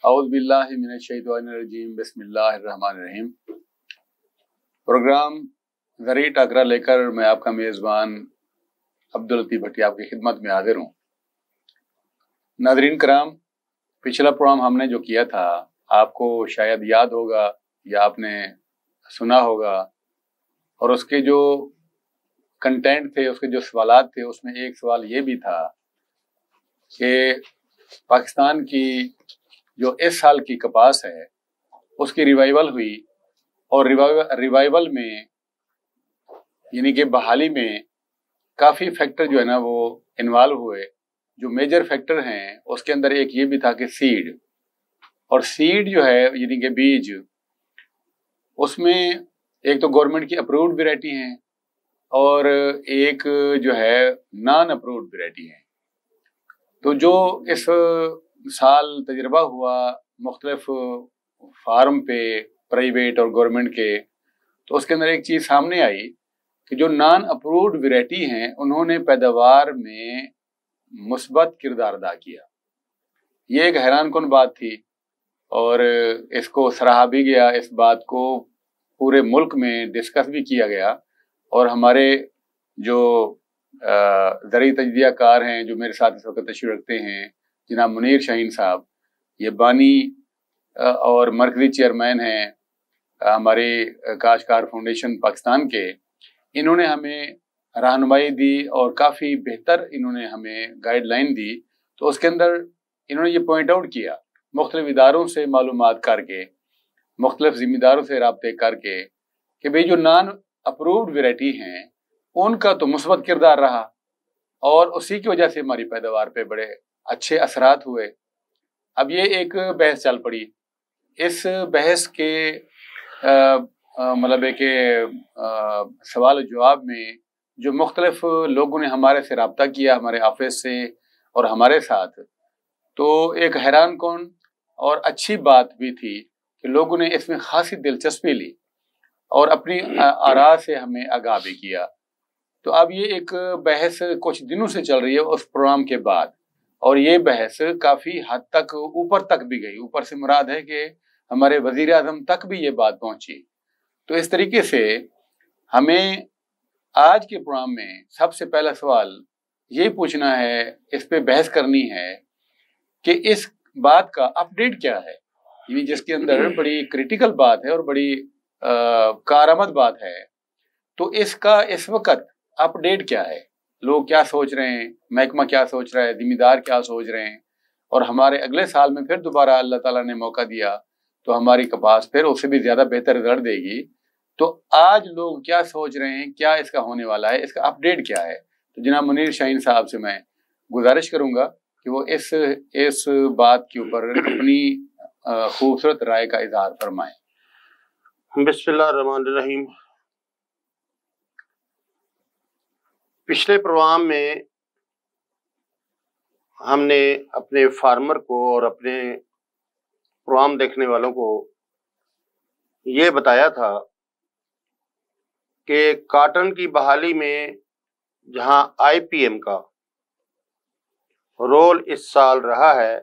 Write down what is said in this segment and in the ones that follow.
اعوذ باللہ من الشیطان الرجیم بسم اللہ الرحمن الرحیم۔ پروگرام زرعی ٹاکرا لے کر میں آپ کا میزبان عبداللطیف بھٹی آپ کی خدمت میں حاضر ہوں۔ ناظرین کرام، پچھلا پروگرام ہم نے جو کیا تھا آپ کو شاید یاد ہوگا یا آپ نے سنا ہوگا، اور اس کے جو کنٹینٹ تھے، اس کے جو سوالات تھے، اس میں ایک سوال یہ بھی تھا کہ پاکستان کی جو اس سال کی کپاس ہے اس کی ریوائول ہوئی، اور ریوائول میں یعنی کہ بحالی میں کافی فیکٹر جو ہے نا وہ انوالو ہوئے۔ جو میجر فیکٹر ہیں اس کے اندر ایک یہ بھی تھا کہ سیڈ، اور سیڈ جو ہے یعنی کہ بیج، اس میں ایک تو گورنمنٹ کی اپرووڈ ویرائٹی ہیں اور ایک جو ہے نان اپرووڈ ویرائٹی ہیں۔ تو جو اس سال تجربہ ہوا مختلف فارم پہ، پرائیویٹ اور گورنمنٹ کے، تو اس کے اندر ایک چیز سامنے آئی کہ جو نان اپرووڈ ویرائٹی ہیں انہوں نے پیداوار میں مثبت کردار ادا کیا۔ یہ ایک حیران کن بات تھی، اور اس کو سراہا بھی گیا، اس بات کو پورے ملک میں ڈسکس بھی کیا گیا، اور ہمارے جو زرعی تجزیہ کار ہیں جو میرے ساتھ اس وقت تشریف رکھتے ہیں، جناب منیر شاہین صاحب، یہ بانی اور مرکزی چیئرمین ہیں ہمارے کاشتکار فاؤنڈیشن پاکستان کے، انہوں نے ہمیں رہنمائی دی اور کافی بہتر انہوں نے ہمیں گائیڈ لائن دی۔ تو اس کے اندر انہوں نے یہ پوائنٹ آؤٹ کیا، مختلف اداروں سے معلومات کر کے، مختلف ذمہ داروں سے رابطے کر کے، کہ بھئی جو نان اپرووڈ ویرائٹی ہیں ان کا تو مثبت کردار رہا، اور اسی کی وجہ سے ہماری پیداوار پہ بڑے اچھے اثرات ہوئے۔ اب یہ ایک بحث چل پڑی، اس بحث کے مطلب ہے کہ سوال و جواب میں جو مختلف لوگوں نے ہمارے سے رابطہ کیا، ہمارے آفس سے اور ہمارے ساتھ، تو ایک حیران کن اور اچھی بات بھی تھی کہ لوگوں نے اس میں خاصی دلچسپی لی اور اپنی آراء سے ہمیں آگاہ بھی کیا۔ تو اب یہ ایک بحث کچھ دنوں سے چل رہی ہے اس پروگرام کے بعد، اور یہ بحث کافی حد تک اوپر تک بھی گئی۔ اوپر سے مراد ہے کہ ہمارے وزیر اعظم تک بھی یہ بات پہنچی۔ تو اس طریقے سے ہمیں آج کے پروگرام میں سب سے پہلا سوال یہ پوچھنا ہے، اس پہ بحث کرنی ہے کہ اس بات کا اپڈیٹ کیا ہے، یعنی جس کے اندر بڑی کریٹیکل بات ہے اور بڑی کارآمد بات ہے۔ تو اس کا اس وقت اپڈیٹ کیا ہے، لوگ کیا سوچ رہے ہیں، محکمہ کیا سوچ رہا ہے، ذمہ دار کیا سوچ رہے ہیں، اور ہمارے اگلے سال میں پھر دوبارہ اللہ تعالیٰ نے موقع دیا تو ہماری کپاس پھر اس سے بھی زیادہ بہتر رزلٹ دے گی۔ تو آج لوگ کیا سوچ رہے ہیں، کیا اس کا ہونے والا ہے، اس کا اپڈیٹ کیا ہے۔ تو جناب منیر شاہین صاحب سے میں گزارش کروں گا کہ وہ اس بات کے اوپر اپنی خوبصورت رائے کا اظہار فرمائیں۔ بسم اللہ الرحمن الرحیم۔ پچھلے پروگرام میں ہم نے اپنے فارمر کو اور اپنے پروگرام دیکھنے والوں کو یہ بتایا تھا کہ کاٹن کی بحالی میں جہاں آئی پی ایم کا رول اس سال رہا ہے،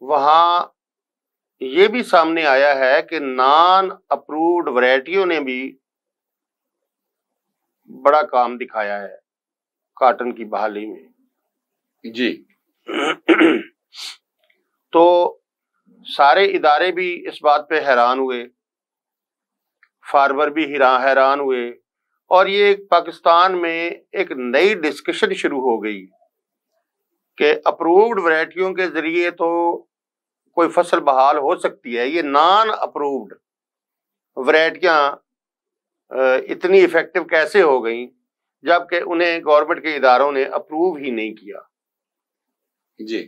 وہاں یہ بھی سامنے آیا ہے کہ نان اپرووڈ ورائٹیوں نے بھی بڑا کام دکھایا ہے کاٹن کی بحالی میں۔ جی، تو سارے ادارے بھی اس بات پہ حیران ہوئے، فارمر بھی حیران ہوئے، اور یہ پاکستان میں ایک نئی ڈسکشن شروع ہو گئی کہ اپرووڈ ورائٹیوں کے ذریعے تو کوئی فصل بحال ہو سکتی ہے، یہ نان اپرووڈ ورائٹیاں اتنی افیکٹو کیسے ہو گئیں جبکہ انہیں گورنمنٹ کے اداروں نے اپروو ہی نہیں کیا۔ جی،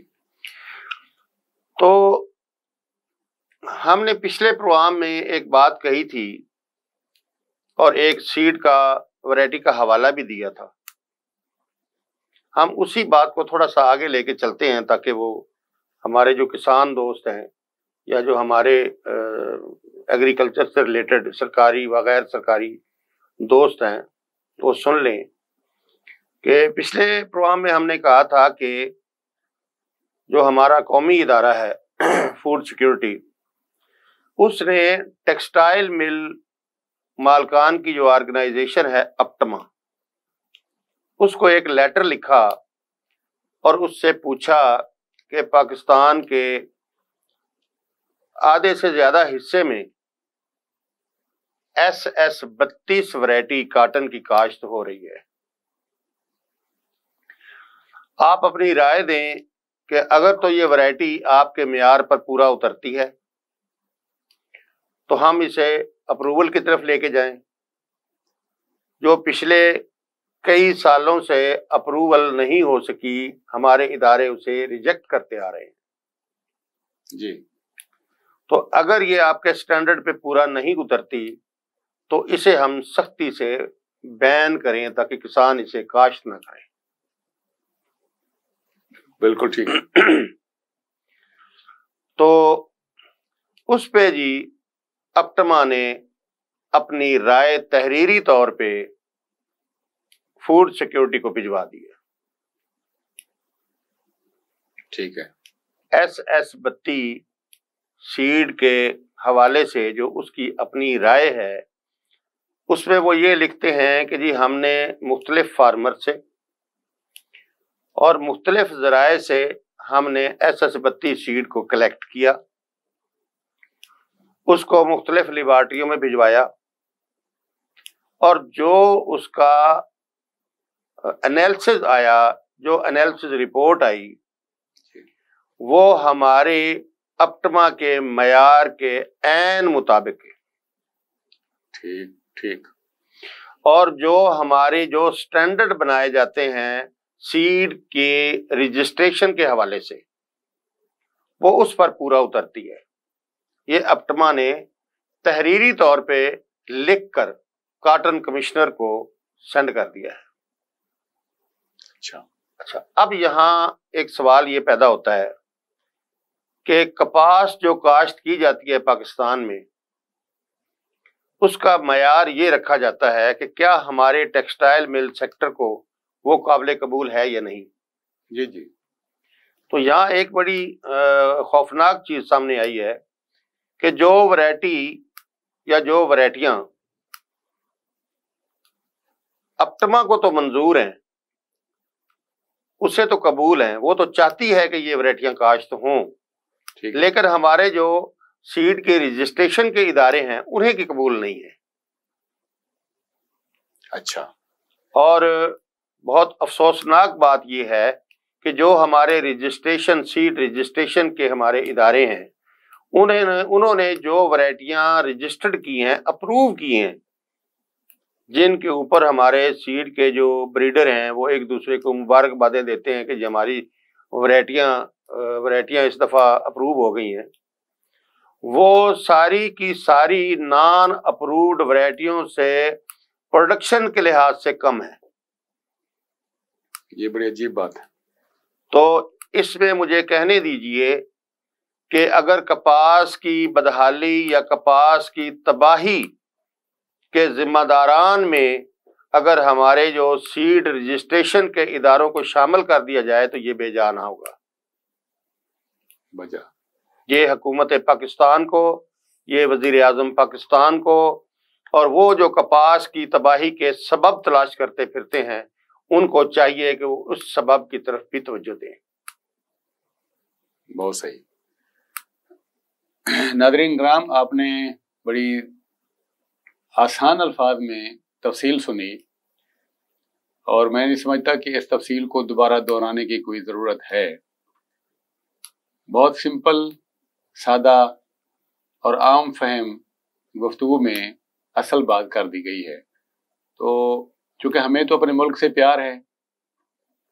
تو ہم نے پچھلے پروگرام میں ایک بات کہی تھی اور ایک سیڈ کا ورائٹی کا حوالہ بھی دیا تھا۔ ہم اسی بات کو تھوڑا سا آگے لے کے چلتے ہیں تاکہ وہ ہمارے جو کسان دوست ہیں یا جو ہمارے ایگریکلچر سے ریلیٹڈ سرکاری و غیر سرکاری دوست ہیں وہ سن لیں کہ پچھلے پروگرام میں ہم نے کہا تھا کہ جو ہمارا قومی ادارہ ہے فوڈ سیکورٹی، اس نے ٹیکسٹائل مل مالکان کی جو آرگنائزیشن ہے اپٹما، اس کو ایک لیٹر لکھا اور اس سے پوچھا کہ پاکستان کے آدھے سے زیادہ حصے میں SS32 ورائٹی کاٹن کی کاشت ہو رہی ہے، آپ اپنی رائے دیں کہ اگر تو یہ ورائٹی آپ کے معیار پر پورا اترتی ہے تو ہم اسے اپروول کی طرف لے کے جائیں، جو پچھلے کئی سالوں سے اپروول نہیں ہو سکی، ہمارے ادارے اسے ریجیکٹ کرتے آ رہے ہیں جی۔ تو اگر یہ آپ کے سٹینڈرڈ پہ پورا نہیں اترتی تو اسے ہم سختی سے بین کریں تاکہ کسان اسے کاشت نہ کریں۔ بالکل ٹھیک۔ تو اس پہ جی اپٹما نے اپنی رائے تحریری طور پہ فوڈ سیکورٹی کو بھجوا دی ہے۔ ٹھیک ہے۔ SS32 سیڈ کے حوالے سے جو اس کی اپنی رائے ہے، اس میں وہ یہ لکھتے ہیں کہ جی ہم نے مختلف فارمر سے اور مختلف ذرائع سے ہم نے SS32 سیڈ کو کلیکٹ کیا، اس کو مختلف لیبارٹریوں میں بھجوایا، اور جو اس کا انالیسز آیا، جو انالیسز رپورٹ آئی، وہ ہمارے اپٹما کے معیار کے عین مطابق ہے۔ ٹھیک ٹھیک۔ اور جو ہمارے جو سٹینڈرڈ بنائے جاتے ہیں سیڈ کے رجسٹریشن کے حوالے سے، وہ اس پر پورا اترتی ہے۔ یہ اپٹما نے تحریری طور پہ لکھ کر کاٹن کمشنر کو سینڈ کر دیا ہے۔ اچھا، اب یہاں ایک سوال یہ پیدا ہوتا ہے کہ کپاس جو کاشت کی جاتی ہے پاکستان میں، اس کا معیار یہ رکھا جاتا ہے کہ کیا ہمارے ٹیکسٹائل مل سیکٹر کو وہ قابل قبول ہے یا نہیں۔ جی جی۔ تو یہاں ایک بڑی خوفناک چیز سامنے آئی ہے کہ جو ورائٹی یا جو ورائٹیاں اپٹما کو تو منظور ہیں، اسے تو قبول ہیں، وہ تو چاہتی ہے کہ یہ ورائٹیاں کاشت ہوں، لیکن ہمارے جو سیڈ کے رجسٹریشن کے ادارے ہیں انہیں کی قبول نہیں ہے۔ اچھا۔ اور بہت افسوسناک بات یہ ہے کہ جو ہمارے رجسٹریشن سیڈ رجسٹریشن کے ہمارے ادارے ہیں، انہوں نے جو ورائٹیاں رجسٹرڈ کی ہیں، اپروو کی ہیں، جن کے اوپر ہمارے سیڈ کے جو بریڈر ہیں وہ ایک دوسرے کو مبارکبادیں دیتے ہیں کہ جی ہماری ورائٹیاں اس دفعہ اپروو ہو گئی ہیں، وہ ساری کی ساری نان اپرووڈ ورائٹیوں سے پروڈکشن کے لحاظ سے کم ہے۔ یہ بڑی عجیب بات ہے۔ تو اس میں مجھے کہنے دیجئے کہ اگر کپاس کی بدحالی یا کپاس کی تباہی کے ذمہ داران میں اگر ہمارے جو سیڈ رجسٹریشن کے اداروں کو شامل کر دیا جائے تو یہ بے جا نہ ہوگا۔ بجا یہ حکومت پاکستان کو، یہ وزیر اعظم پاکستان کو، اور وہ جو کپاس کی تباہی کے سبب تلاش کرتے پھرتے ہیں، ان کو چاہیے کہ وہ اس سبب کی طرف بھی توجہ دیں۔ بہت صحیح۔ ناظرین کرام، آپ نے بڑی آسان الفاظ میں تفصیل سنی، اور میں نہیں سمجھتا کہ اس تفصیل کو دوبارہ دہرانے کی کوئی ضرورت ہے۔ بہت سمپل، سادہ اور عام فہم گفتگو میں اصل بات کر دی گئی ہے۔ تو چونکہ ہمیں تو اپنے ملک سے پیار ہے،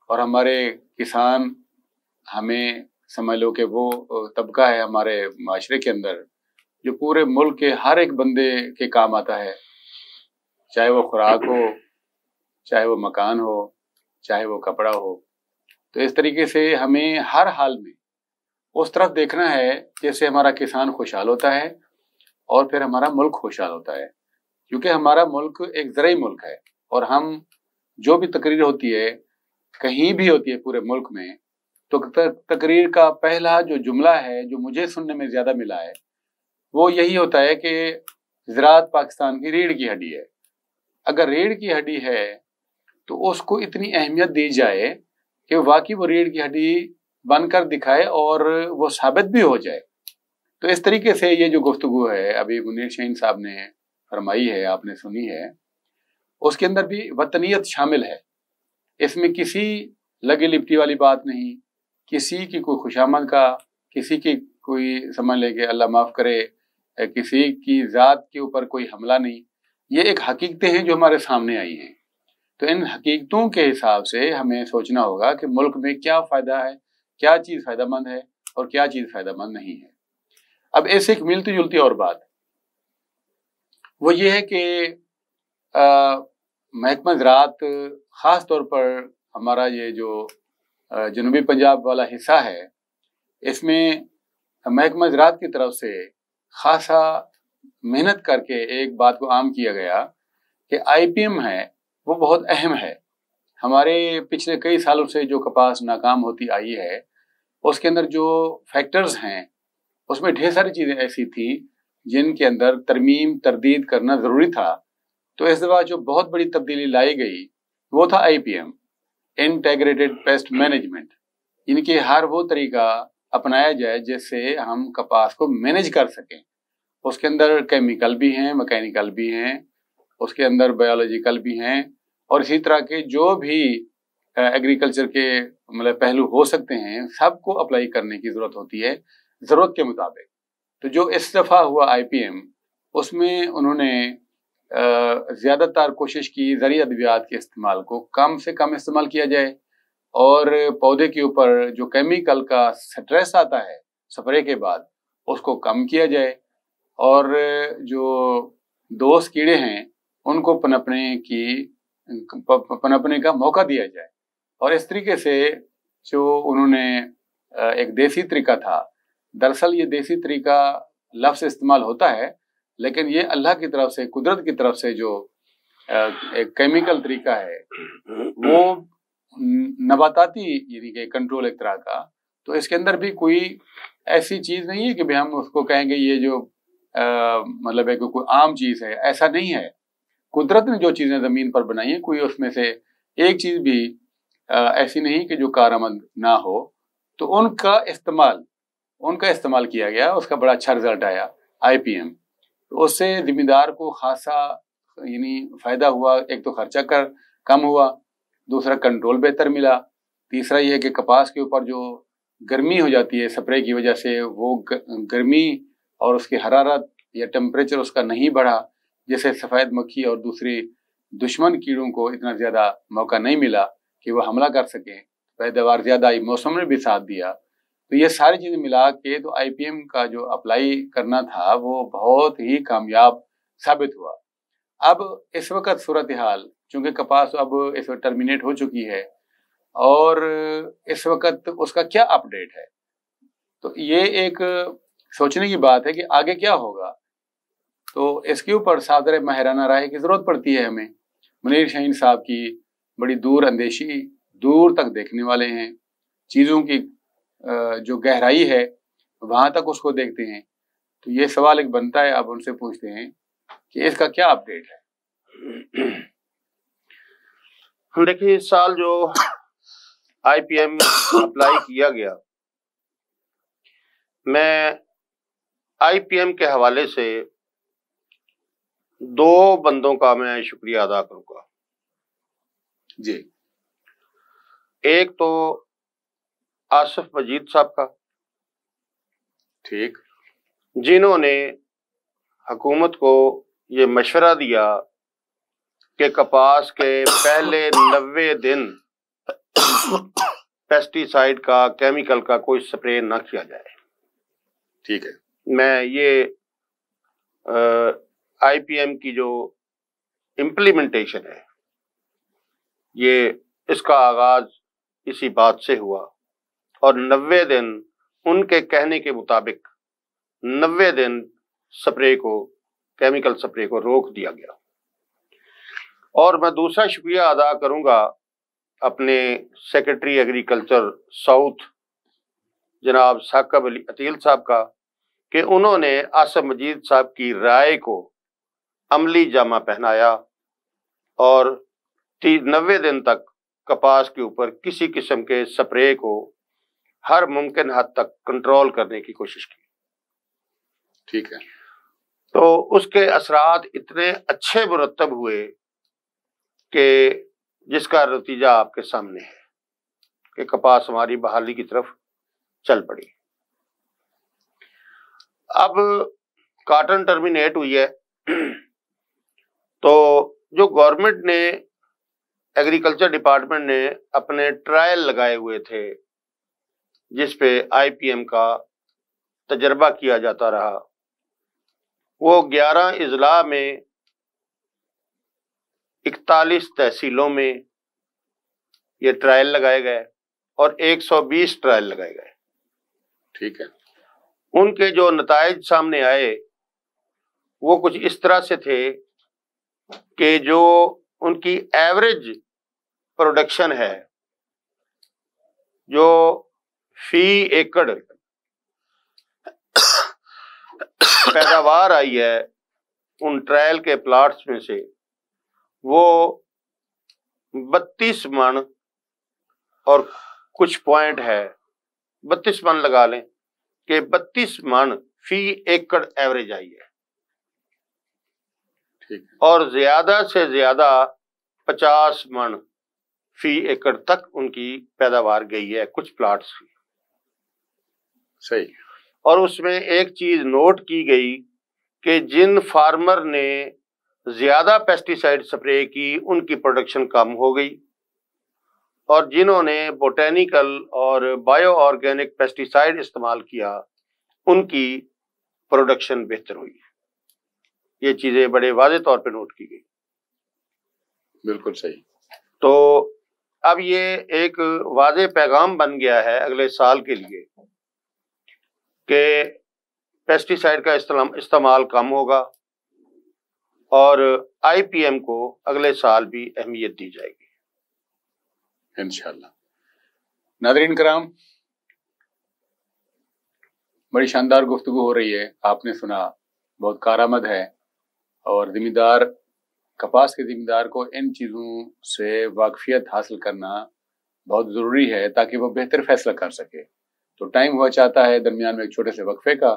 اور ہمارے کسان ہمیں سمجھ لو کہ وہ طبقہ ہے ہمارے معاشرے کے اندر جو پورے ملک کے ہر ایک بندے کے کام آتا ہے، چاہے وہ خوراک ہو، چاہے وہ مکان ہو، چاہے وہ کپڑا ہو۔ تو اس طریقے سے ہمیں ہر حال میں اس طرف دیکھنا ہے جیسے ہمارا کسان خوشحال ہوتا ہے اور پھر ہمارا ملک خوشحال ہوتا ہے، کیونکہ ہمارا ملک ایک زرعی ملک ہے، اور ہم جو بھی تقریر ہوتی ہے کہیں بھی ہوتی ہے پورے ملک میں، تو تقریر کا پہلا جو جملہ ہے جو مجھے سننے میں زیادہ ملا ہے وہ یہی ہوتا ہے کہ زراعت پاکستان کی ریڑھ کی ہڈی ہے. اگر ریڑھ کی ہڈی ہے تو اس کو اتنی اہمیت دی جائے کہ واقعی وہ ریڑھ کی ہڈی بن کر دکھائے اور وہ ثابت بھی ہو جائے. تو اس طریقے سے یہ جو گفتگو ہے ابھی منیر شاہین صاحب نے فرمائی ہے، آپ نے سنی ہے، اس کے اندر بھی وطنیت شامل ہے. اس میں کسی لگی لپٹی والی بات نہیں، کسی کی کوئی خوشامد کا، کسی کی کوئی سمجھ لے کہ اللہ معاف کرے کسی کی ذات کے اوپر کوئی حملہ نہیں. یہ ایک حقیقتیں ہیں جو ہمارے سامنے آئی ہیں. تو ان حقیقتوں کے حساب سے ہمیں سوچنا ہوگا کہ ملک میں کیا فائدہ ہے، کیا چیز فائدہ مند ہے اور کیا چیز فائدہ مند نہیں ہے. اب ایسے ایک ملتی جلتی اور بات وہ یہ ہے کہ محکمہ زراعت خاص طور پر ہمارا یہ جو جنوبی پنجاب والا حصہ ہے، اس میں محکمہ زراعت کی طرف سے خاصا محنت کر کے ایک بات کو عام کیا گیا کہ آئی پی ایم ہے وہ بہت اہم ہے. ہمارے پچھلے کئی سالوں سے جو کپاس ناکام ہوتی آئی ہے اس کے اندر جو فیکٹرز ہیں اس میں ڈھیر ساری چیزیں ایسی تھیں جن کے اندر ترمیم تردید کرنا ضروری تھا. تو اس دفعہ جو بہت بڑی تبدیلی لائی گئی وہ تھا I P M, integrated pest management. ان کے ہر وہ طریقہ اپنایا جائے جس سے ہم کپاس کو مینج کر سکیں. اس کے اندر کیمیکل بھی ہیں، میکینیکل بھی ہیں، اس کے اندر بایولوجیکل بھی ہیں، اور اسی طرح کے جو بھی ایگریکلچر کے مطلب پہلو ہو سکتے ہیں سب کو اپلائی کرنے کی ضرورت ہوتی ہے ضرورت کے مطابق. تو جو اس دفعہ ہوا آئی پی ایم اس میں انہوں نے زیادہ تر کوشش کی زرعی ادویات کے استعمال کو کم سے کم استعمال کیا جائے، اور پودے کے اوپر جو کیمیکل کا سٹریس آتا ہے سپرے کے بعد اس کو کم کیا جائے، اور جو دوست کیڑے ہیں ان کو پنپنے کا موقع دیا جائے. اور اس طریقے سے جو انہوں نے ایک دیسی طریقہ تھا، دراصل یہ دیسی طریقہ لفظ استعمال ہوتا ہے لیکن یہ اللہ کی طرف سے، قدرت کی طرف سے جو ایک کیمیکل طریقہ ہے وہ نباتاتی یعنی کہ کنٹرول ایک طرح کا. تو اس کے اندر بھی کوئی ایسی چیز نہیں ہے کہ ہم اس کو کہیں گے یہ جو مطلب ہے کہ کوئی عام چیز ہے، ایسا نہیں ہے. قدرت نے جو چیزیں زمین پر بنائی ہیں کوئی اس میں سے ایک چیز بھی ایسی نہیں کہ جو کارآمد نہ ہو. تو ان کا استعمال کیا گیا، اس کا بڑا اچھا رزلٹ آیا آئی پی ایم. تو اس سے ذمہ دار کو خاصا یعنی فائدہ ہوا. ایک تو خرچہ کم ہوا، دوسرا کنٹرول بہتر ملا، تیسرا یہ ہے کہ کپاس کے اوپر جو گرمی ہو جاتی ہے سپرے کی وجہ سے وہ گرمی اور اس کی حرارت یا ٹیمپریچر اس کا نہیں بڑھا، جیسے سفید مکھی اور دوسری دشمن کیڑوں کو اتنا زیادہ موقع نہیں ملا کہ وہ حملہ کر سکیں. پیداوار زیادہ آئی، موسم نے بھی ساتھ دیا. تو یہ ساری چیزیں ملا کے تو آئی پی ایم کا جو اپلائی کرنا تھا وہ بہت ہی کامیاب ثابت ہوا. اب اس وقت صورتحال چونکہ کپاس اب اس وقت ٹرمینیٹ ہو چکی ہے اور اس وقت اس کا کیا اپ ڈیٹ ہے، تو یہ ایک سوچنے کی بات ہے کہ آگے کیا ہوگا. تو اس کے اوپر صادر ماہرانہ رائے کی ضرورت پڑتی ہے ہمیں. منیر شاہین صاحب کی بڑی دور اندیشی، دور تک دیکھنے والے ہیں، چیزوں کی جو گہرائی ہے وہاں تک اس کو دیکھتے ہیں. تو یہ سوال ایک بنتا ہے، آپ ان سے پوچھتے ہیں کہ اس کا کیا اپ ڈیٹ ہے. دیکھیے اس سال جو آئی پی ایم اپلائی کیا گیا، میں آئی پی ایم کے حوالے سے دو بندوں کا میں شکریہ ادا کروں گا. جی، ایک تو آصف مجید صاحب کا، ٹھیک، جنہوں نے حکومت کو یہ مشورہ دیا کہ کپاس کے پہلے 90 دن پیسٹی سائیڈ کا، کیمیکل کا کوئی سپرے نہ کیا جائے. ٹھیک ہے. میں یہ آئی پی ایم کی جو امپلیمنٹیشن ہے یہ اس کا آغاز اسی بات سے ہوا، اور 90 دن ان کے کہنے کے مطابق 90 دن سپرے کو، کیمیکل سپرے کو روک دیا گیا. اور میں دوسرا شکریہ ادا کروں گا اپنے سیکرٹری ایگریکلچر ساؤتھ جناب ثاقب علی عتیل صاحب کا کہ انہوں نے آصف مجید صاحب کی رائے کو عملی جامہ پہنایا اور 90 دن تک کپاس کے اوپر کسی قسم کے سپرے کو ہر ممکن حد تک کنٹرول کرنے کی کوشش کی. ٹھیک ہے. تو اس کے اثرات اتنے اچھے مرتب ہوئے کہ جس کا نتیجہ آپ کے سامنے ہے کہ کپاس ہماری بحالی کی طرف چل پڑی. اب کاٹن ٹرمینیٹ ہوئی ہے تو جو گورنمنٹ نے ایگریکلچر ڈپارٹمنٹ نے اپنے ٹرائل لگائے ہوئے تھے جس پہ آئی پی ایم کا تجربہ کیا جاتا رہا، وہ 11 اضلاع میں 41 تحصیلوں میں یہ ٹرائل لگائے گئے اور 120 ٹرائل لگائے گئے. ٹھیک ہے. ان کے جو نتائج سامنے آئے وہ کچھ اس طرح سے تھے کہ جو ان کی ایوریج پروڈکشن ہے، جو فی ایکڑ پیداوار آئی ہے ان ٹرائل کے پلاٹس میں سے، وہ 32 من اور کچھ پوائنٹ ہے، 32 من لگا لیں کہ 32 من فی ایکڑ ایوریج آئی ہے. اور زیادہ سے زیادہ 50 من فی ایکڑ تک ان کی پیداوار گئی ہے کچھ پلاٹس کی. صحیح. اور اس میں ایک چیز نوٹ کی گئی کہ جن فارمر نے زیادہ پیسٹی سائیڈ سپرے کی ان کی پروڈکشن کم ہو گئی، اور جنہوں نے بوٹینیکل اور بایو آرگینک پیسٹی سائیڈ استعمال کیا ان کی پروڈکشن بہتر ہوئی. یہ چیزیں بڑے واضح طور پہ نوٹ کی گئی. بالکل صحیح. تو اب یہ ایک واضح پیغام بن گیا ہے اگلے سال کے لیے کہ پیسٹی سائیڈ کا استعمال کم ہوگا اور آئی پی ایم کو اگلے سال بھی اہمیت دی جائے گی انشاءاللہ. ناظرین کرام، بڑی شاندار گفتگو ہو رہی ہے. آپ نے سنا، بہت کارآمد ہے، اور ذمہ دار کپاس کے ذمہ دار کو ان چیزوں سے واقفیت حاصل کرنا بہت ضروری ہے تاکہ وہ بہتر فیصلہ کر سکے. تو ٹائم ہوا چاہتا ہے درمیان میں ایک چھوٹے سے وقفے کا.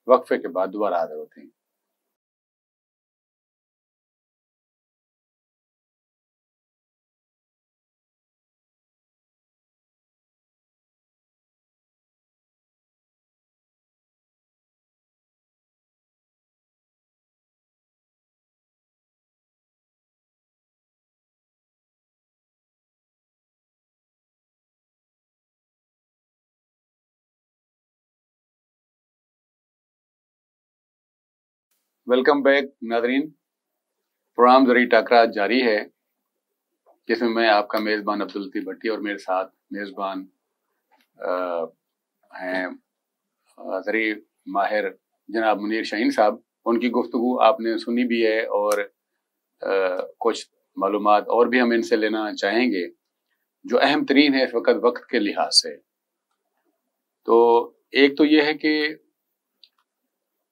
وقفے کے بعد دوبارہ حاضر ہوتے ہیں. ویلکم بیک ناظرین. پروگرام ذریعہ ٹاکرا جاری ہے جس میں میں آپ کا میزبان عبداللطیف بھٹی اور میرے ساتھ میزبان ہیں ذریعہ ماہر جناب منیر شاہین صاحب. ان کی گفتگو آپ نے سنی بھی ہے اور کچھ معلومات اور بھی ہم ان سے لینا چاہیں گے جو اہم ترین ہے اس وقت کے لحاظ سے. تو ایک تو یہ ہے کہ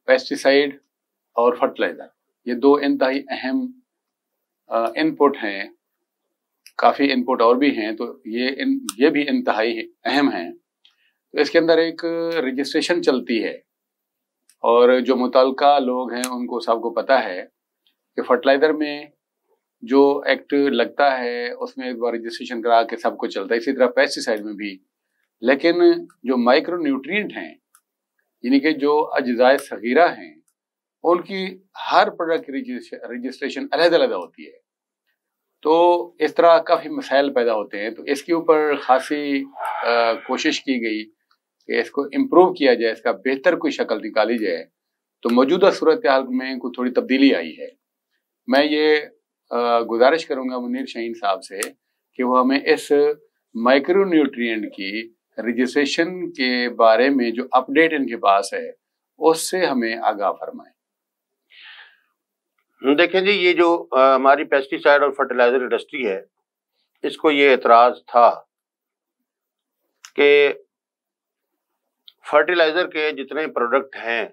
پیسٹی سائیڈ اور فرٹیلائزر یہ دو انتہائی اہم ان پٹ ہیں. کافی ان پٹ اور بھی ہیں تو یہ بھی انتہائی اہم ہیں. تو اس کے اندر ایک رجسٹریشن چلتی ہے اور جو متعلقہ لوگ ہیں ان کو سب کو پتہ ہے کہ فرٹیلائزر میں جو ایکٹ لگتا ہے اس میں ایک بار رجسٹریشن کرا کے سب کو چلتا ہے. اسی طرح پیسٹی سائیڈ میں بھی. لیکن جو مائکرو نیوٹرینٹ ہیں یعنی کہ جو اجزائے صغیرہ ہیں ان کی ہر پروڈکٹ کی رجسٹریشن علیحدہ علیحدہ ہوتی ہے. تو اس طرح کافی مسائل پیدا ہوتے ہیں. تو اس کے اوپر خاصی کوشش کی گئی کہ اس کو امپروو کیا جائے، اس کا بہتر کوئی شکل نکالی جائے. تو موجودہ صورتحال میں کوئی تھوڑی تبدیلی آئی ہے. میں یہ گزارش کروں گا منیر شاہین صاحب سے کہ وہ ہمیں اس مائکرو نیوٹرینٹ کی رجسٹریشن کے بارے میں جو اپڈیٹ ان کے پاس ہے اس سے ہمیں آگاہ فرمائیں. دیکھیں جی، یہ جو ہماری پیسٹی سائیڈ اور فرٹیلائزر انڈسٹری ہے اس کو یہ اعتراض تھا کہ فرٹیلائزر کے جتنے پروڈکٹ ہیں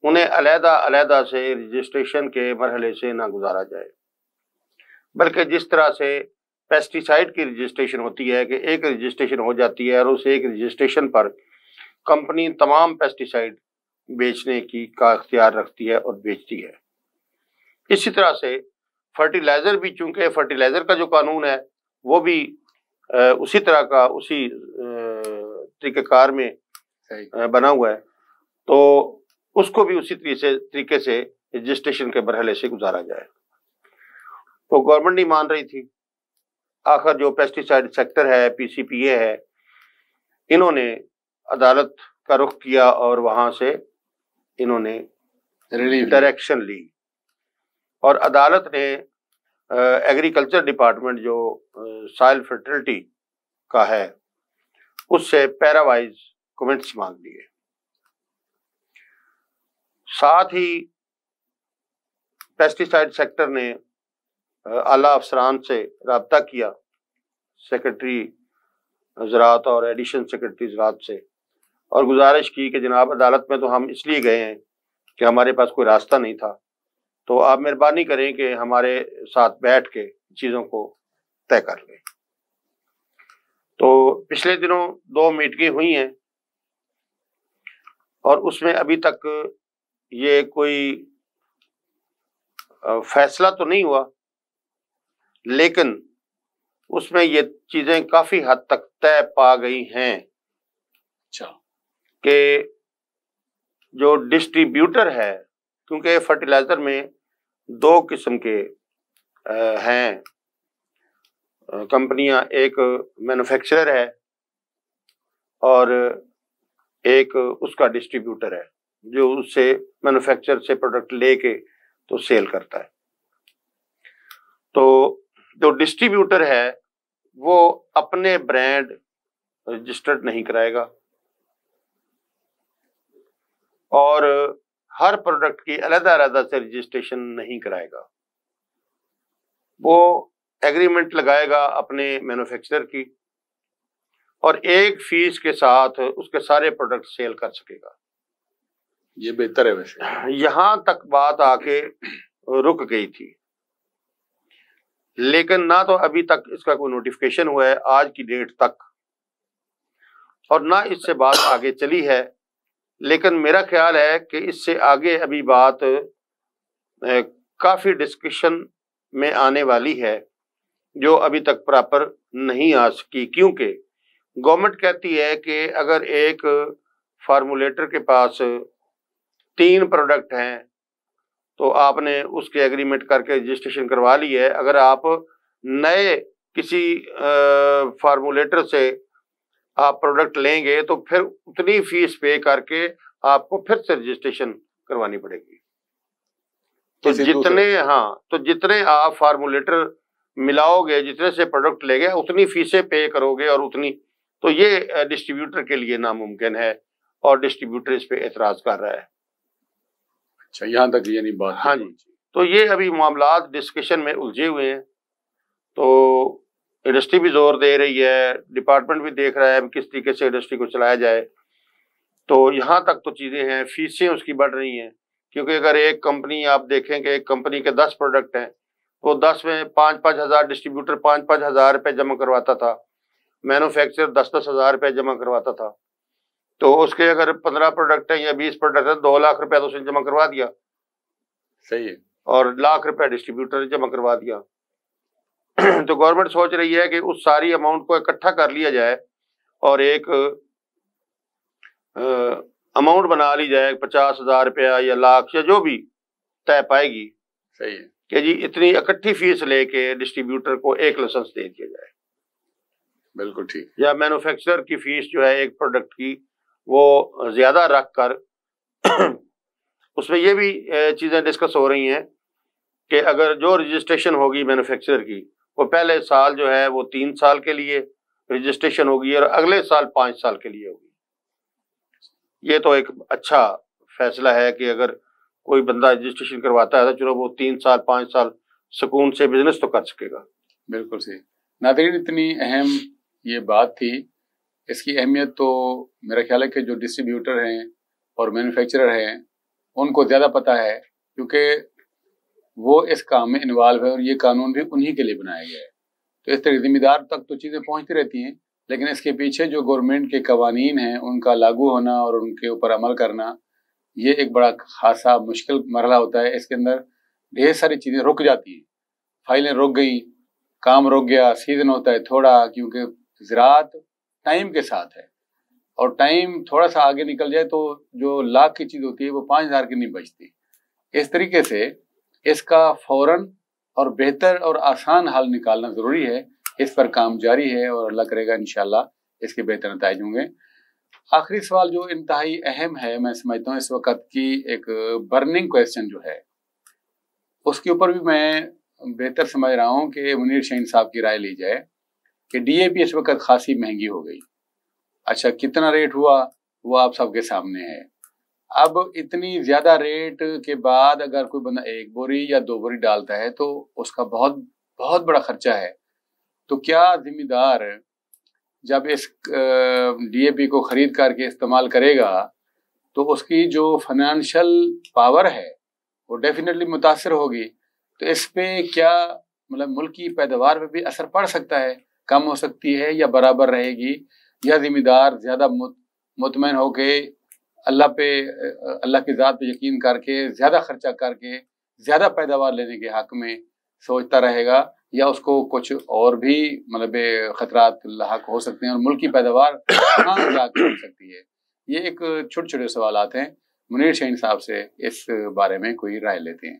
انہیں علیحدہ علیحدہ سے رجسٹریشن کے مرحلے سے نہ گزارا جائے، بلکہ جس طرح سے پیسٹی سائڈ کی رجسٹریشن ہوتی ہے کہ ایک رجسٹریشن ہو جاتی ہے اور اس ایک رجسٹریشن پر کمپنی تمام پیسٹی سائڈ بیچنے کا اختیار رکھتی ہے اور بیچتی ہے، اسی طرح سے فرٹیلائزر بھی، چونکہ فرٹیلائزر کا جو قانون ہے وہ بھی اسی طرح کا، اسی طریقہ کار میں بنا ہوا ہے، تو اس کو بھی اسی طریقے سے رجسٹریشن کے مرحلے سے گزارا جائے۔ تو گورنمنٹ نہیں مان رہی تھی، آخر جو پیسٹی سائڈ سیکٹر ہے، پی سی پی اے ہے، انہوں نے عدالت کا رخ کیا اور وہاں سے انہوں نے ڈائریکشن لی، اور عدالت نے ایگریکلچر ڈپارٹمنٹ جو سائل فرٹیلٹی کا ہے اس سے پیرا وائز کمنٹس مانگ لیے۔ ساتھ ہی پیسٹی سائڈ سیکٹر نے اعلیٰ افسران سے رابطہ کیا، سیکرٹری زراعت اور ایڈیشن سیکرٹری زراعت سے، اور گزارش کی کہ جناب عدالت میں تو ہم اس لیے گئے ہیں کہ ہمارے پاس کوئی راستہ نہیں تھا، تو آپ مہربانی کریں کہ ہمارے ساتھ بیٹھ کے چیزوں کو طے کر لیں۔ تو پچھلے دنوں 2 میٹنگیں ہوئی ہیں اور اس میں ابھی تک یہ کوئی فیصلہ تو نہیں ہوا، لیکن اس میں یہ چیزیں کافی حد تک طے پا گئی ہیں کہ جو ڈسٹریبیوٹر ہے، کیونکہ فرٹیلائزر میں 2 قسم کے ہیں کمپنیاں، ایک مینوفیکچرر ہے اور ایک اس کا ڈسٹریبیوٹر ہے جو اس سے مینوفیکچر سے پروڈکٹ لے کے تو سیل کرتا ہے۔ تو جو ڈسٹریبیوٹر ہے وہ اپنے برانڈ رجسٹرڈ نہیں کرائے گا اور ہر پروڈکٹ کی علیحدہ علیحدہ سے رجسٹریشن نہیں کرائے گا، وہ ایگریمنٹ لگائے گا اپنے مینوفیکچرر کی اور ایک فیس کے ساتھ اس کے سارے پروڈکٹ سیل کر سکے گا۔ یہ بہتر ہے ویسے، یہاں تک بات آ کے رک گئی تھی، لیکن نہ تو ابھی تک اس کا کوئی نوٹیفیکیشن ہوا ہے آج کی ڈیٹ تک، اور نہ اس سے بات آگے چلی ہے، لیکن میرا خیال ہے کہ اس سے آگے ابھی بات کافی ڈسکشن میں آنے والی ہے جو ابھی تک پراپر نہیں آ سکی، کیونکہ گورنمنٹ کہتی ہے کہ اگر ایک فارمولیٹر کے پاس 3 پروڈکٹ ہیں تو آپ نے اس کے ایگریمنٹ کر کے رجسٹریشن کروا لی ہے، اگر آپ نئے کسی فارمولیٹر سے آپ پروڈکٹ لیں گے تو پھر اتنی فیس پے کر کے آپ کو پھر سے رجسٹریشن کروانی پڑے گی۔ تو جتنے آپ فارمولیٹر ملاؤ گے، جتنے سے پروڈکٹ لے گے، اتنی فیسیں پے کرو گے، اور اتنی تو یہ ڈسٹریبیوٹر کے لیے ناممکن ہے، اور ڈسٹریبیوٹر اس پہ اعتراض کر رہا ہے۔ اچھا، یہاں تک یعنی بات؟ ہاں جی، تو یہ ابھی معاملات ڈسکشن میں الجھے ہوئے ہیں، تو انڈسٹری بھی زور دے رہی ہے، ڈپارٹمنٹ بھی دیکھ رہا ہے کس طریقے سے انڈسٹری کو چلایا جائے، تو یہاں تک تو چیزیں ہیں، فیسیں اس کی بڑھ رہی ہیں، کیونکہ اگر ایک کمپنی آپ دیکھیں کہ ایک کمپنی کے 10 پروڈکٹ ہیں، تو 10 میں 5-5 ہزار ڈسٹریبیوٹر 5-5 ہزار روپے جمع کرواتا تھا، مینوفیکچر 10-10 ہزار روپے جمع کرواتا تھا، تو اس کے اگر 15 پروڈکٹ ہیں یا 20 پروڈکٹ ہیں، 2 لاکھ روپے تو اس نے جمع کروا دیا، صحیح ہے، اور لاکھ روپے ڈسٹریبیوٹر نے جمع کروا دیا۔ تو گورنمنٹ سوچ رہی ہے کہ اس ساری اماؤنٹ کو اکٹھا کر لیا جائے اور ایک اماؤنٹ بنا لی جائے، 50,000 روپیہ یا لاکھ یا جو بھی طے پائے گی، صحیح ہے، کہ جی اتنی اکٹھی فیس لے کے ڈسٹریبیوٹر کو ایک لائسنس دے دیا جائے۔ بالکل ٹھیک۔ یا مینوفیکچرر کی فیس جو ہے ایک پروڈکٹ کی وہ زیادہ رکھ کر اس میں یہ بھی چیزیں ڈسکس ہو رہی ہیں کہ اگر جو رجسٹریشن ہوگی مینوفیکچرر کی، وہ پہلے سال جو ہے وہ 3 سال کے لیے رجسٹریشن ہوگی اور اگلے سال 5 سال کے لیے ہوگی۔ یہ تو ایک اچھا فیصلہ ہے کہ اگر کوئی بندہ رجسٹریشن کرواتا ہے تو چلو وہ 3 سال 5 سال سکون سے بزنس تو کر سکے گا۔ بالکل صحیح۔ ناظرین، اتنی اہم یہ بات تھی اس کی اہمیت تو میرا خیال ہے کہ جو ڈسٹریبیوٹر ہیں اور مینوفیکچرر ہیں ان کو زیادہ پتہ ہے، کیونکہ وہ اس کام میں انوالو ہے اور یہ قانون بھی انہی کے لیے بنایا گیا ہے. تو اس طرح ذمہ دار تک تو چیزیں پہنچتی رہتی ہیں، لیکن اس کے پیچھے جو گورنمنٹ کے قوانین ہیں ان کا لاگو ہونا اور ان کے اوپر عمل کرنا، یہ ایک بڑا خاصا مشکل مرحلہ ہوتا ہے. اس کے اندر ڈھیر ساری چیزیں رک جاتی ہیں، فائلیں رک گئیں، کام رک گیا، سیزن ہوتا ہے تھوڑا، کیونکہ زراعت ٹائم کے ساتھ ہے اور ٹائم تھوڑا سا آگے نکل جائے تو جو لاکھ کی چیز ہوتی ہے وہ 5,000 کی نہیں بچتی. اس طریقے سے اس کا فوراً اور بہتر اور آسان حل نکالنا ضروری ہے. اس پر کام جاری ہے اور اللہ کرے گا انشاءاللہ اس کے بہتر نتائج ہوں گے. آخری سوال جو انتہائی اہم ہے، میں سمجھتا ہوں اس وقت کی ایک برننگ کویسچن جو ہے، اس کے اوپر بھی میں بہتر سمجھ رہا ہوں کہ منیر شاہین صاحب کی رائے لی جائے کہ ڈی اے پی اس وقت خاصی مہنگی ہو گئی. اچھا کتنا ریٹ ہوا وہ آپ سب کے سامنے ہے. اب اتنی زیادہ ریٹ کے بعد اگر کوئی بندہ 1 بوری یا 2 بوری ڈالتا ہے تو اس کا بہت بہت بڑا خرچہ ہے. تو کیا ذمہ دار جب اس ڈی اے پی کو خرید کر کے استعمال کرے گا تو اس کی جو فائنینشیل پاور ہے وہ ڈیفینیٹلی متاثر ہوگی. تو اس پہ کیا مطلب ملکی پیداوار پہ بھی اثر پڑ سکتا ہے، کم ہو سکتی ہے یا برابر رہے گی، یا ذمہ دار زیادہ مطمئن ہو کے اللہ کی ذات پہ یقین کر کے زیادہ خرچہ کر کے زیادہ پیداوار لینے کے حق میں سوچتا رہے گا، یا اس کو کچھ اور بھی مطلب خطرات لاحق ہو سکتے ہیں اور ملکی پیداوار کہاں جا کے ہو سکتی ہے. یہ ایک چھوٹے چھوٹے سوالات ہیں. منیر شاہین صاحب سے اس بارے میں کوئی رائے لیتے ہیں.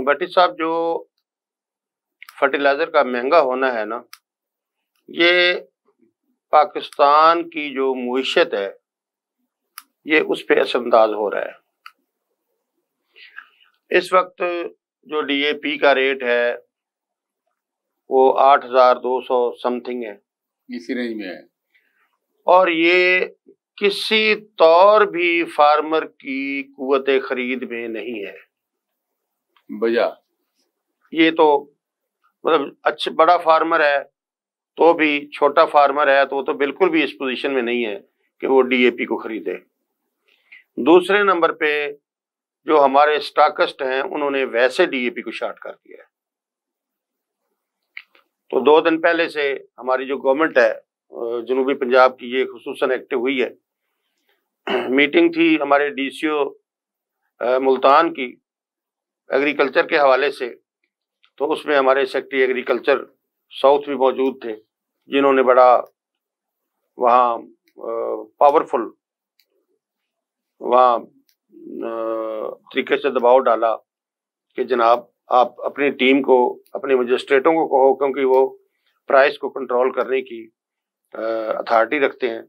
بٹی صاحب، جو فرٹیلائزر کا مہنگا ہونا ہے نا، یہ پاکستان کی جو معیشت ہے یہ اس پہ اثر انداز ہو رہا ہے. اس وقت جو ڈی اے پی کا ریٹ ہے وہ 8,200 سم تھنگ ہے، اسی رینج میں ہے، اور یہ کسی طور بھی فارمر کی قوت خرید میں نہیں ہے. بجا یہ تو مطلب اچھا بڑا فارمر ہے تو بھی، چھوٹا فارمر ہے تو وہ تو بالکل بھی اس پوزیشن میں نہیں ہے کہ وہ ڈی اے پی کو خریدے. دوسرے نمبر پہ جو ہمارے اسٹاکسٹ ہیں انہوں نے ویسے ڈی اے پی کو شارٹ کر دیا ہے. تو 2 دن پہلے سے ہماری جو گورنمنٹ ہے جنوبی پنجاب کی، یہ خصوصاً ایکٹیو ہوئی ہے. میٹنگ تھی ہمارے ڈی سی او ملتان کی ایگریکلچر کے حوالے سے، تو اس میں ہمارے سیکٹری ایگریکلچر ساؤتھ بھی موجود تھے، جنہوں نے بڑا وہاں پاورفل وہاں طریقے سے دباؤ ڈالا کہ جناب آپ اپنی ٹیم کو، اپنے مجسٹریٹوں کو کہو، کیونکہ وہ پرائس کو کنٹرول کرنے کی اتھارٹی رکھتے ہیں،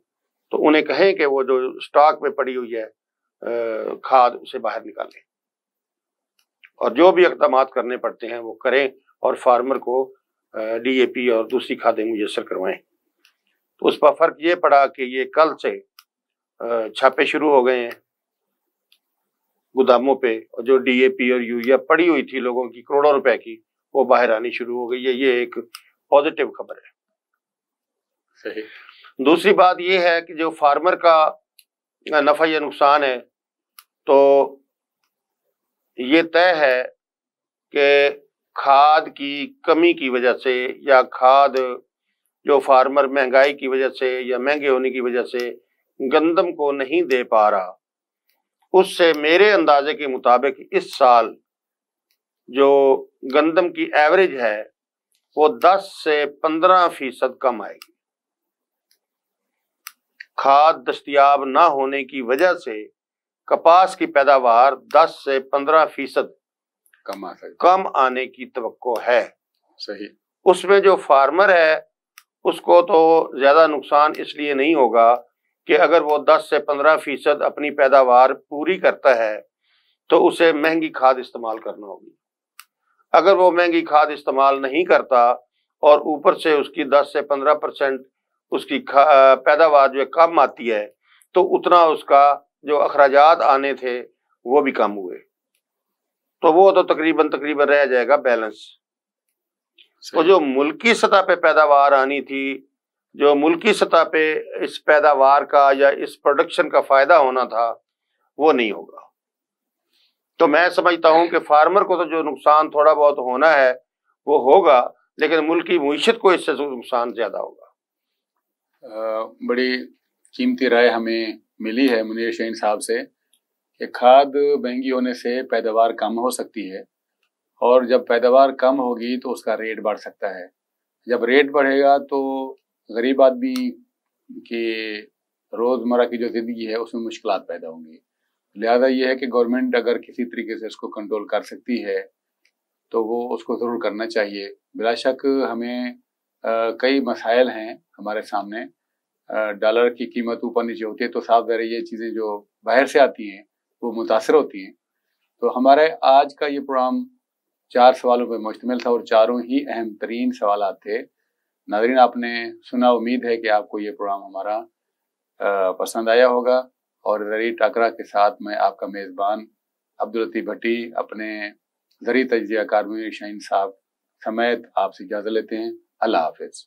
تو انہیں کہیں کہ وہ جو سٹاک میں پڑی ہوئی ہے کھاد اسے باہر نکالیں، اور جو بھی اقدامات کرنے پڑتے ہیں وہ کریں اور فارمر کو ڈی اے پی اور دوسری کھادیں میسر کروائیں. تو اس پر فرق یہ پڑا کہ یہ کل سے چھاپے شروع ہو گئے ہیں گوداموں پہ، اور جو ڈی اے پی اور یوریا پڑی ہوئی تھی لوگوں کی کروڑوں روپے کی، وہ باہر آنی شروع ہو گئی ہے. یہ ایک پازیٹیو خبر ہے. صحیح. دوسری بات یہ ہے کہ جو فارمر کا نفع یا نقصان ہے، تو یہ طے ہے کہ کھاد کی کمی کی وجہ سے، یا کھاد جو فارمر مہنگائی کی وجہ سے یا مہنگے ہونے کی وجہ سے گندم کو نہیں دے پا رہا، اس سے میرے اندازے کے مطابق اس سال جو گندم کی ایوریج ہے وہ 10 سے 15% کم آئے گی. کھاد دستیاب نہ ہونے کی وجہ سے کپاس کی پیداوار 10 سے 15% کم آنے کی توقع ہے. صحیح. اس میں جو فارمر ہے اس کو تو زیادہ نقصان اس لیے نہیں ہوگا کہ اگر وہ 10 سے 15% اپنی پیداوار پوری کرتا ہے تو اسے مہنگی کھاد استعمال کرنا ہوگی. اگر وہ مہنگی کھاد استعمال نہیں کرتا اور اوپر سے اس کی 10 سے 15% اس کی پیداوار جو کم آتی ہے، تو اتنا اس کا جو اخراجات آنے تھے وہ بھی کم ہوئے، تو وہ تو تقریباً رہ جائے گا بیلنس. تو جو ملکی سطح پہ پیداوار آنی تھی جو ملکی سطح پہ اس پیداوار کا یا اس پروڈکشن کا فائدہ ہونا تھا وہ نہیں ہوگا۔ تو میں سمجھتا ہوں کہ فارمر کو تو جو نقصان تھوڑا بہت ہونا ہے وہ ہوگا، لیکن ملکی معیشت کو اس سے نقصان زیادہ ہوگا۔ بڑی قیمتی رائے ہمیں ملی ہے منیر شاہین صاحب سے کہ کھاد مہنگی ہونے سے پیداوار کم ہو سکتی ہے، اور جب پیداوار کم ہوگی تو اس کا ریٹ بڑھ سکتا ہے۔ جب ریٹ بڑھے گا تو غریب آدمی کی روزمرہ کی جو زندگی ہے اس میں مشکلات پیدا ہوں گی۔ لہذا یہ ہے کہ گورنمنٹ اگر کسی طریقے سے اس کو کنٹرول کر سکتی ہے تو وہ اس کو ضرور کرنا چاہیے۔ بلا شک ہمیں کئی مسائل ہیں ہمارے سامنے۔ ڈالر کی قیمت اوپر نیچے ہوتی ہے تو صاف ظاہر ہے یہ چیزیں جو باہر سے آتی ہیں وہ متاثر ہوتی ہیں۔ تو ہمارے آج کا یہ پروگرام 4 سوالوں پہ مشتمل تھا، اور چاروں ہی اہم ترین سوالات تھے۔ ناظرین آپ نے سنا، امید ہے کہ آپ کو یہ پروگرام ہمارا پسند آیا ہوگا، اور زرعی ٹاکرا کے ساتھ میں آپ کا میزبان عبداللطیف بھٹی اپنے زرعی تجزیہ کار منیر شاہین صاحب سمیت آپ سے اجازت لیتے ہیں۔ اللہ حافظ۔